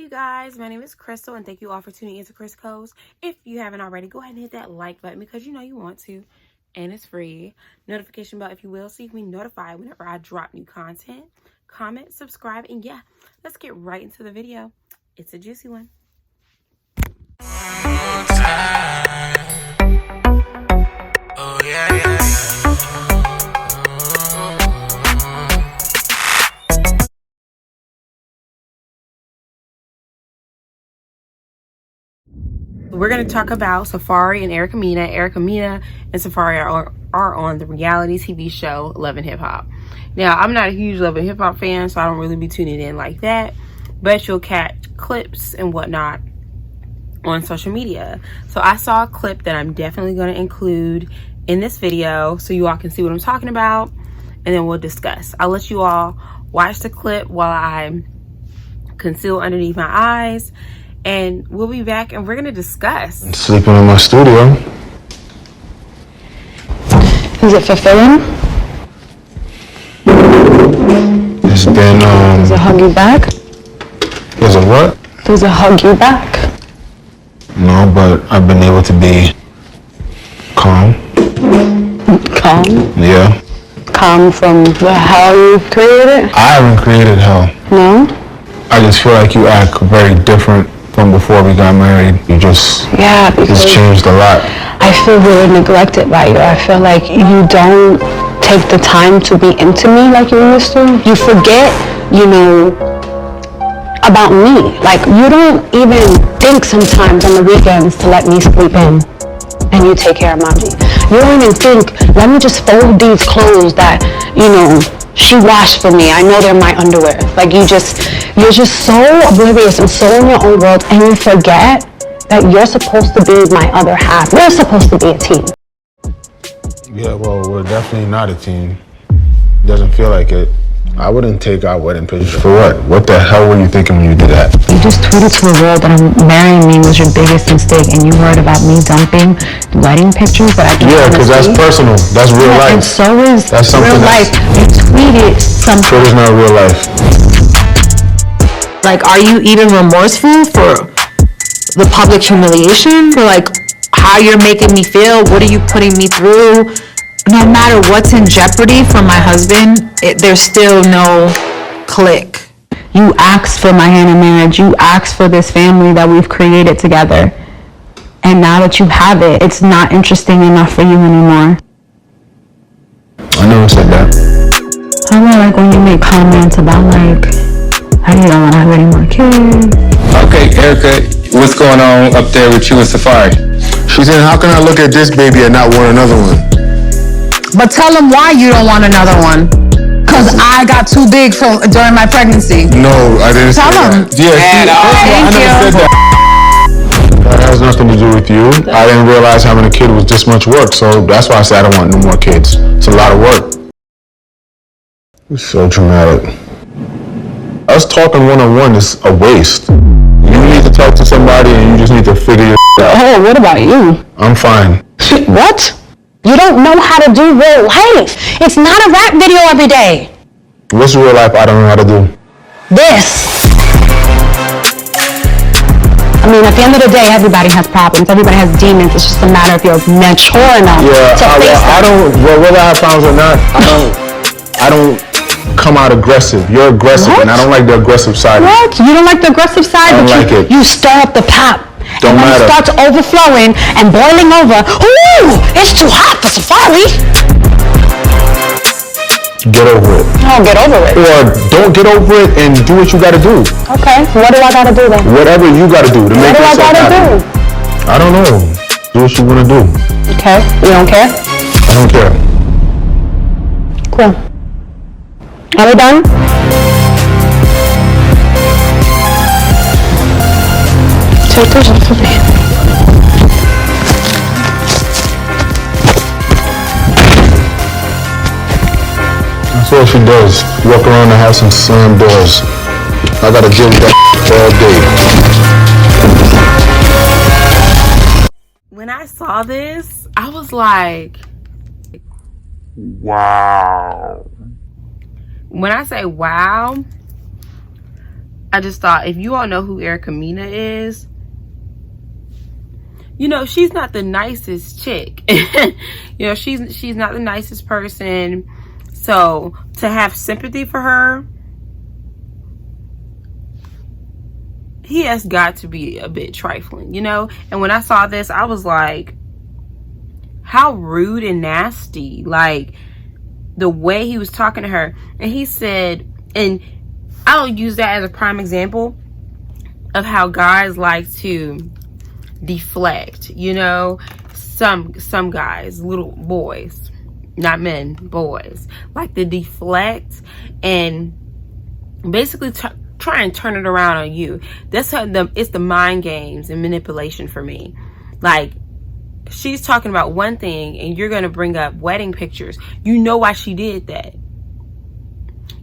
you guys, my name is Crystal and thank you all for tuning into Chris Co's. If you haven't already, go ahead and hit that like button because you know you want to, and it's free. Notification bell if you will, so you can be notified whenever I drop new content. Comment, subscribe, and yeah, let's get right into the video. It's a juicy one. Oh yeah. We're going to talk about SAFAREE and Erica Mena. Erica Mena and SAFAREE are on the reality TV show Love and Hip Hop. Now, I'm not a huge Love and Hip Hop fan, so I don't really be tuning in like that. But you'll catch clips and whatnot on social media. So I saw a clip that I'm definitely going to include in this video so you all can see what I'm talking about, and then we'll discuss. I'll let you all watch the clip while I conceal underneath my eyes, and we'll be back and we're gonna discuss. Sleeping in my studio. Is it fulfilling? It's been, Does it hug you back? There's a what? Does it hug you back? No, but I've been able to be calm. Calm? Yeah. Calm from the hell you created? I haven't created hell. No? I just feel like you act very different from before we got married. You just, Yeah, because it's changed a lot. I feel really neglected by you. I feel like you don't take the time to be into me like you used to. You forget, about me. Like, you don't even think sometimes on the weekends to let me sleep in and you take care of Maji. You don't even think, let me just fold these clothes that, she washed for me. I know they're my underwear. Like, you're just so oblivious and so in your own world, and you forget that you're supposed to be my other half. We're supposed to be a team. Yeah, well, we're definitely not a team. Doesn't feel like it. I wouldn't take our wedding pictures. For what? What the hell were you thinking when you did that? You just tweeted to the world that marrying me was your biggest mistake, and you worried about me dumping wedding pictures that I can't because that's personal. That's real life. And so is that's real life. You tweeted something. So is not real life. Like, are you even remorseful for the public humiliation? For like how you're making me feel? What are you putting me through? No matter what's in jeopardy for my husband, there's still no click. You asked for my hand in marriage. You asked for this family that we've created together. And now that you have it, it's not interesting enough for you anymore. I never said that. I don't like when you make comments about like, how you don't want to have any more kids. Okay, Erica, what's going on up there with you and SAFAREE? She said, how can I look at this baby and not want another one? But tell them why you don't want another one. Cause I got too big during my pregnancy. No, I didn't Tell say them. that. Yeah, Thank I never said that. That has nothing to do with you. I didn't realize having a kid was this much work, so that's why I said I don't want no more kids. It's a lot of work. It's so dramatic. Us talking one-on-one is a waste. You need to talk to somebody and you just need to figure your out. Oh, what about you? I'm fine. What? You don't know how to do real life. It's not a rap video every day. What's real life I don't know how to do? This. I mean, at the end of the day, everybody has problems. Everybody has demons. It's just a matter if you're mature enough to face them. Whether I have problems or not, I don't come out aggressive. You're aggressive, What? and I don't like the aggressive side. What? You don't like the aggressive side, I don't but like it. you stir up the pot. Don't and when matter. it starts overflowing and boiling over, ooh, it's too hot for SAFAREE. Get over it. Oh, get over it. Or don't get over it and do what you gotta do. Okay, what do I gotta do then? Whatever you gotta do to make What do I yourself gotta happy. do? I don't know. Do what you wanna do. Okay, you don't care? I don't care. Cool. Are we done? Take those off of me. That's all she does. Walk around the house and slam doors. I gotta deal with that all day. When I saw this, I was like, Wow. when I say wow, I just thought, if you all know who Erica Mena is, you know, she's not the nicest chick. You know, she's not the nicest person. So to have sympathy for her, he has got to be a bit trifling, you know? And when I saw this, I was like, how rude and nasty. Like, the way he was talking to her. And he said, and I'll use that as a prime example of how guys like to deflect, you know? Some guys, little boys, not men, boys, like to deflect and basically try and turn it around on you. That's how it's the mind games and manipulation for me. Like, she's talking about one thing and you're going to bring up wedding pictures. You know why she did that.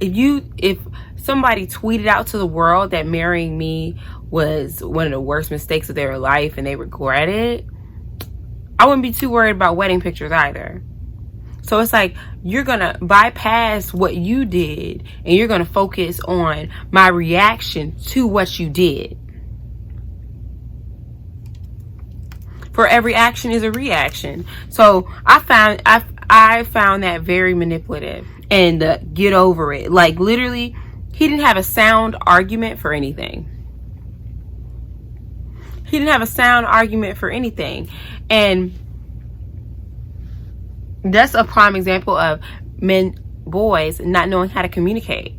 If somebody tweeted out to the world that marrying me was one of the worst mistakes of their life and they regret it, I wouldn't be too worried about wedding pictures either. So it's like, you're going to bypass what you did and you're going to focus on my reaction to what you did. For every action is a reaction. So I found that very manipulative. And get over it. Like, literally, he didn't have a sound argument for anything. He didn't have a sound argument for anything. And that's a prime example of boys not knowing how to communicate.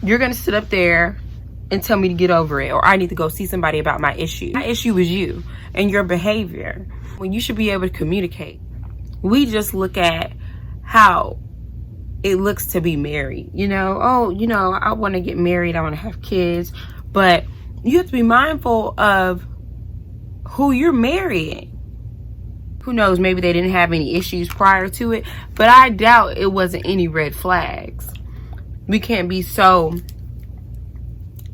You're going to sit up there and tell me to get over it, or I need to go see somebody about my issue. My issue is you and your behavior, when you should be able to communicate. We just look at how it looks to be married, you know? Oh, you know, I want to get married, I want to have kids, but you have to be mindful of who you're marrying. Who knows, maybe they didn't have any issues prior to it, but I doubt it wasn't any red flags. We can't be so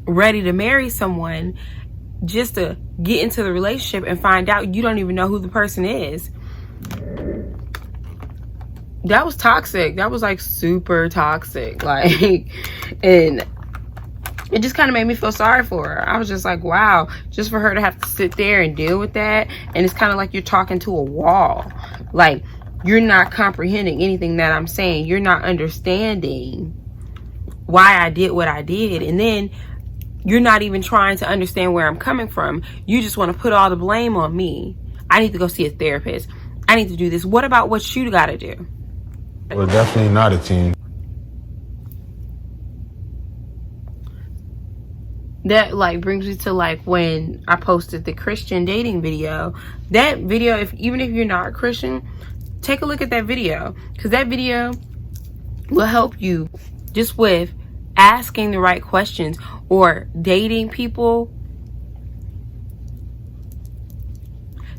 ready to marry someone just to get into the relationship and find out you don't even know who the person is. That was toxic. That was like super toxic. Like, and it just kind of made me feel sorry for her. I was just like, wow, just for her to have to sit there and deal with that. And it's kind of like you're talking to a wall. Like, you're not comprehending anything that I'm saying. You're not understanding why I did what I did. And then you're not even trying to understand where I'm coming from. You just want to put all the blame on me. I need to go see a therapist. I need to do this. What about what you got to do? We're definitely not a team. That like brings me to like when I posted the Christian dating video. That video, even if you're not Christian, take a look at that video, because that video will help you just with asking the right questions or dating people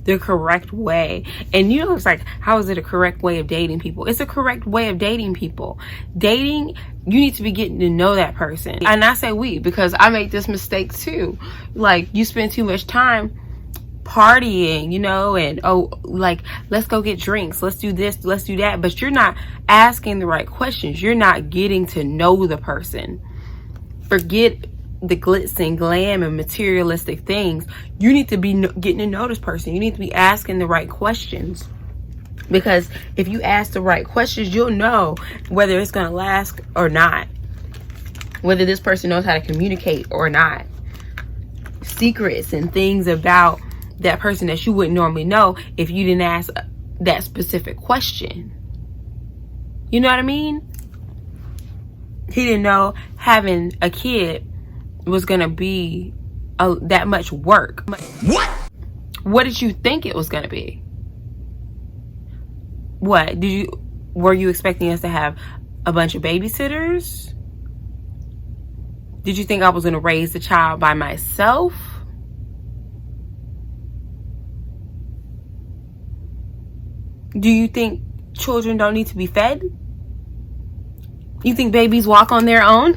the correct way. And you know, it's like, how is it a correct way of dating people? It's a correct way of dating people. Dating, you need to be getting to know that person. And I say we, because I make this mistake too. Like, you spend too much time partying, you know, and oh, like, let's go get drinks, let's do this, let's do that, but you're not asking the right questions. You're not getting to know the person. Forget the glitz and glam and materialistic things. You need to be getting to know this person. You need to be asking the right questions, because if you ask the right questions, you'll know whether it's going to last or not, whether this person knows how to communicate or not. Secrets and things about that person that you wouldn't normally know if you didn't ask that specific question. You know what I mean? He didn't know having a kid was gonna be that much work. What did you think it was gonna be? Were you expecting us to have a bunch of babysitters? Did you think I was gonna raise the child by myself? Do you think children don't need to be fed? You think babies walk on their own?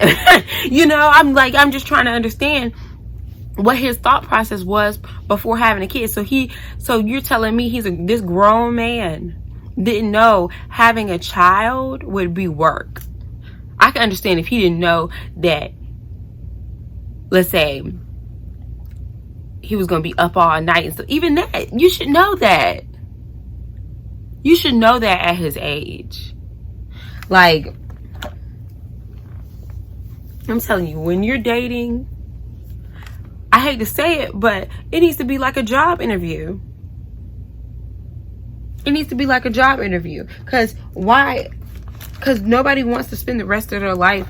You know, I'm just trying to understand what his thought process was before having a kid. So you're telling me this grown man didn't know having a child would be work. I can understand if he didn't know that, let's say, he was going to be up all night. And so even that, you should know that. You should know that at his age. Like, I'm telling you, when you're dating, I hate to say it, but it needs to be like a job interview. It needs to be like a job interview. Because why? Because nobody wants to spend the rest of their life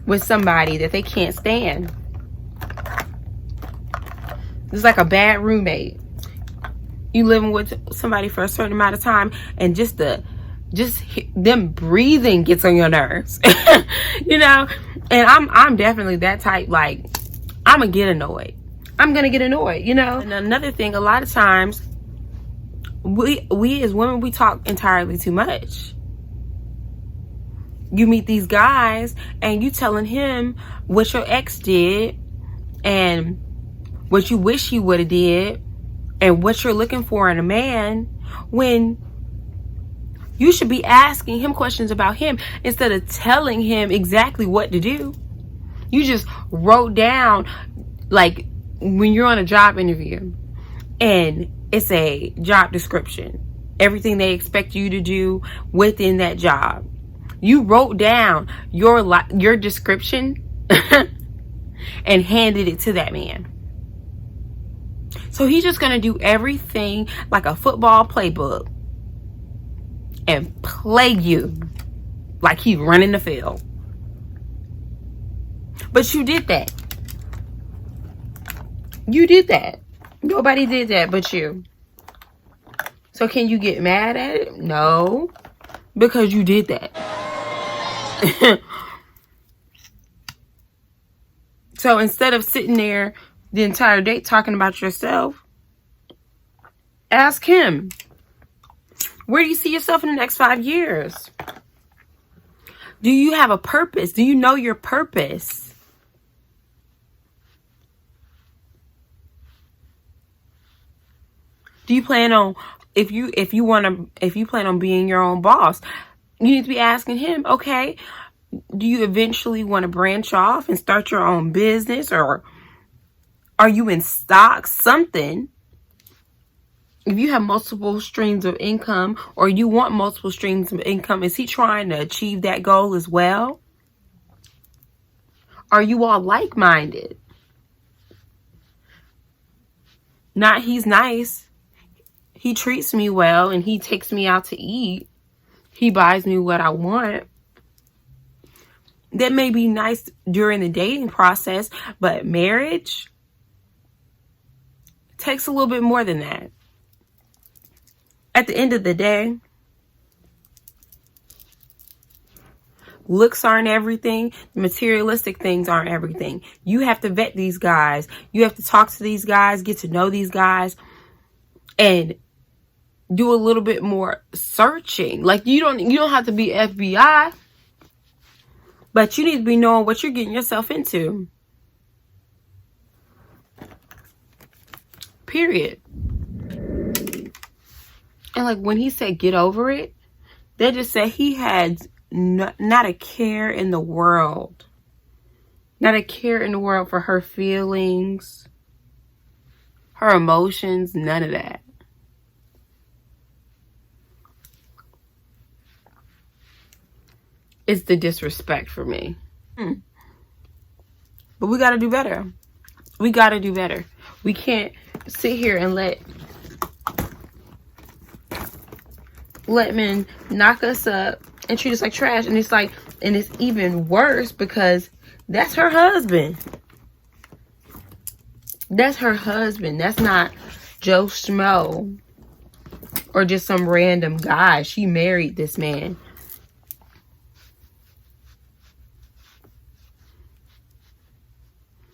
with somebody that they can't stand. It's like a bad roommate. You living with somebody for a certain amount of time, and just them breathing gets on your nerves. You know? And I'm definitely that type. Like, I'm gonna get annoyed. I'm gonna get annoyed, you know? And another thing, a lot of times, we as women, we talk entirely too much. You meet these guys, and you telling him what your ex did, and what you wish he would have did, and what you're looking for in a man, when you should be asking him questions about him instead of telling him exactly what to do. You just wrote down, like, when you're on a job interview and it's a job description, everything they expect you to do within that job. You wrote down your description and handed it to that man. So he's just going to do everything like a football playbook and play you like he's running the field. But you did that. You did that. Nobody did that but you. So can you get mad at it? No. Because you did that. So instead of sitting there the entire day talking about yourself, ask him, where do you see yourself in the next 5 years? Do you have a purpose? Do you know your purpose? Do you plan on, if you plan on being your own boss, you need to be asking him, okay, do you eventually want to branch off and start your own business, or are you in stock? Something. If you have multiple streams of income, or you want multiple streams of income, is he trying to achieve that goal as well? Are you all like-minded? Not he's nice, he treats me well, and he takes me out to eat, he buys me what I want. That may be nice during the dating process, but marriage takes a little bit more than that. At the end of the day, looks aren't everything. Materialistic things aren't everything. You have to vet these guys. You have to talk to these guys, get to know these guys, and do a little bit more searching. Like, you don't have to be FBI, but you need to be knowing what you're getting yourself into. Period. And like when he said get over it, they just said he had not a care in the world. Not a care in the world for her feelings, her emotions, none of that. It's the disrespect for me. But we got to do better. We got to do better. We can't sit here and let men knock us up and treat us like trash. And it's like, and it's even worse because that's her husband. That's her husband. That's not Joe Schmo or just some random guy. She married this man.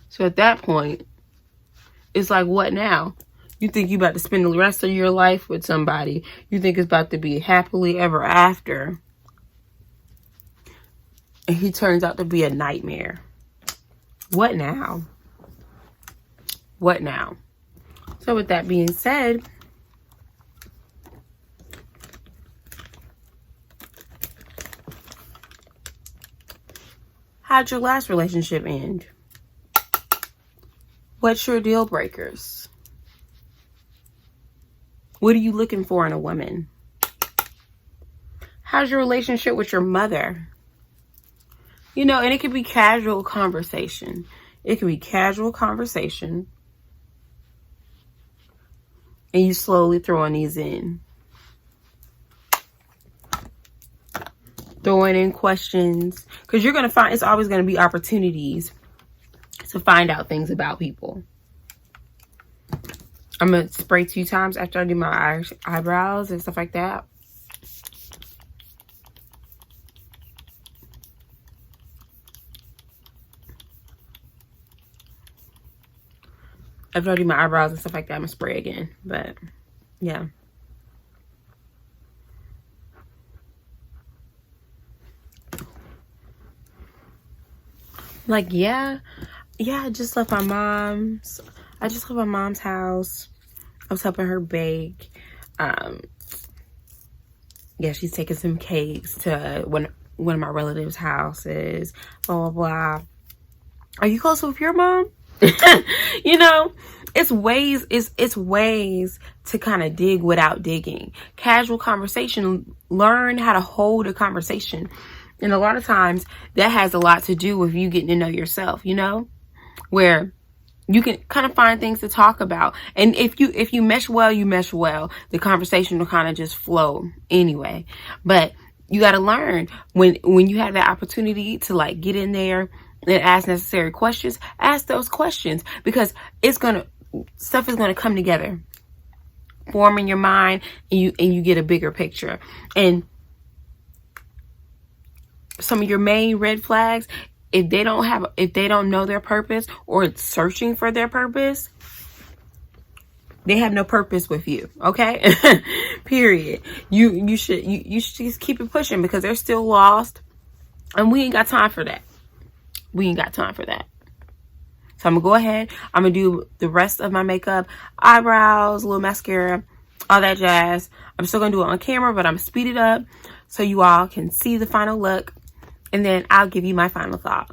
So at that point, it's like, what now? You think you about to spend the rest of your life with somebody. You think it's about to be happily ever after. And he turns out to be a nightmare. What now? What now? So with that being said, How'd your last relationship end? What's your deal breakers? What are you looking for in a woman? How's your relationship with your mother? You know, and it could be casual conversation. It could be casual conversation. And you slowly throwing these in. Throwing in questions. Because you're going to find, it's always going to be opportunities to find out things about people. I'm going to spray 2 times after I do my eyebrows and stuff like that. After I do my eyebrows and stuff like that, I'm going to spray again. But, yeah. Like, yeah, I just left my mom's. I just left my mom's house. I was helping her bake. Yeah, she's taking some cakes to one of my relatives' houses. Blah, blah, blah. Are you close with your mom? You know, it's ways to kind of dig without digging. Casual conversation. Learn how to hold a conversation. And a lot of times that has a lot to do with you getting to know yourself, you know, where you can kind of find things to talk about. And if you mesh well, you mesh well. The conversation will kind of just flow anyway. But you got to learn when you have that opportunity to like get in there and ask necessary questions, ask those questions, because stuff is going to come together, form in your mind, and you get a bigger picture. And some of your main red flags, if they don't know their purpose or it's searching for their purpose, they have no purpose with you. Okay. Period. You should just keep it pushing, because they're still lost, and we ain't got time for that. We ain't got time for that. So I'm gonna go ahead. I'm gonna do the rest of my makeup, eyebrows, a little mascara, all that jazz. I'm still gonna do it on camera, but I'm gonna speed it up so you all can see the final look, and then I'll give you my final thought.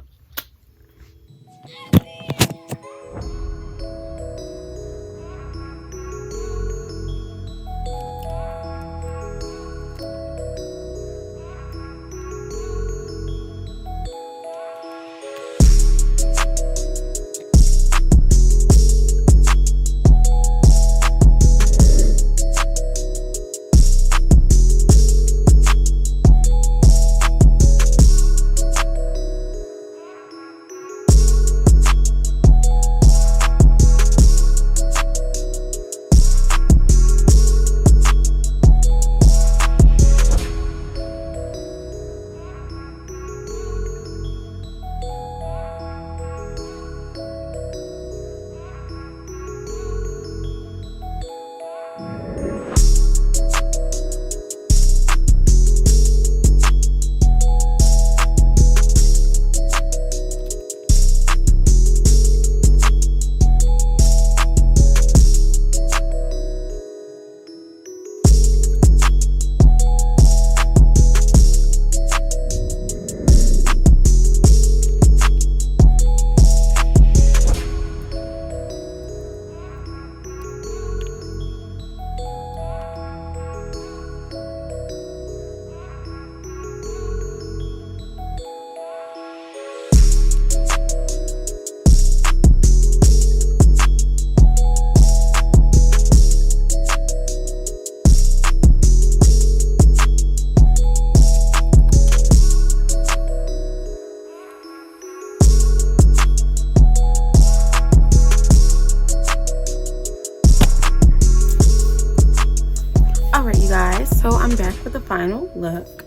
So I'm back with the final look.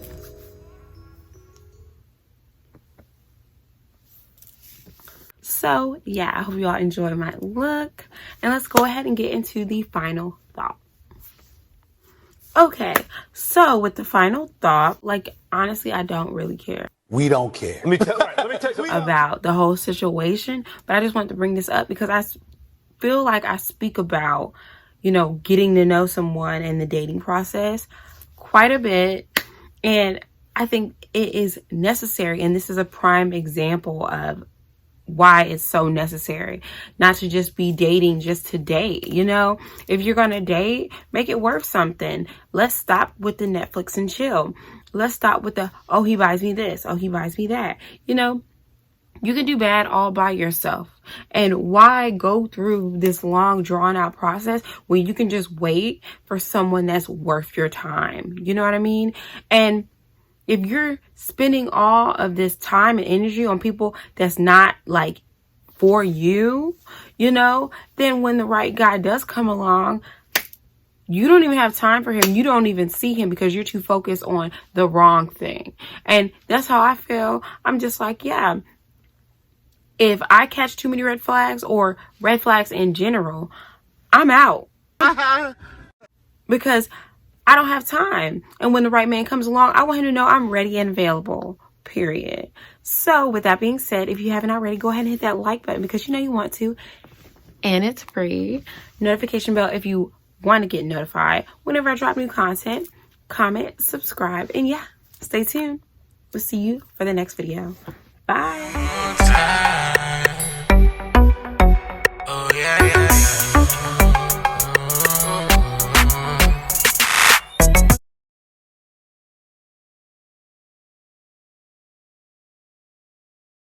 So yeah, I hope you all enjoy my look, and let's go ahead and get into the final thought. Okay, so with the final thought, like honestly, I don't really care. We don't care. Let me tell you about the whole situation, but I just wanted to bring this up because I feel like I speak about, you know, getting to know someone and the dating process quite a bit, and I think it is necessary, and this is a prime example of why it's so necessary not to just be dating just to date. You know, if you're gonna date, make it worth something. Let's stop with the Netflix and chill. Let's stop with the, oh, he buys me this, oh, he buys me that. You know, you can do bad all by yourself. And why go through this long drawn out process when you can just wait for someone that's worth your time? You know what I mean? And if you're spending all of this time and energy on people that's not like for you, you know, then when the right guy does come along, you don't even have time for him. You don't even see him because you're too focused on the wrong thing. And that's how I feel. I'm just like, yeah, if I catch too many red flags or red flags in general, I'm out. Because I don't have time. And when the right man comes along, I want him to know I'm ready and available, period. So with that being said, if you haven't already, go ahead and hit that like button because you know you want to. And it's free. Notification bell if you want to get notified whenever I drop new content. Comment, subscribe, and yeah, stay tuned. We'll see you for the next video. Bye.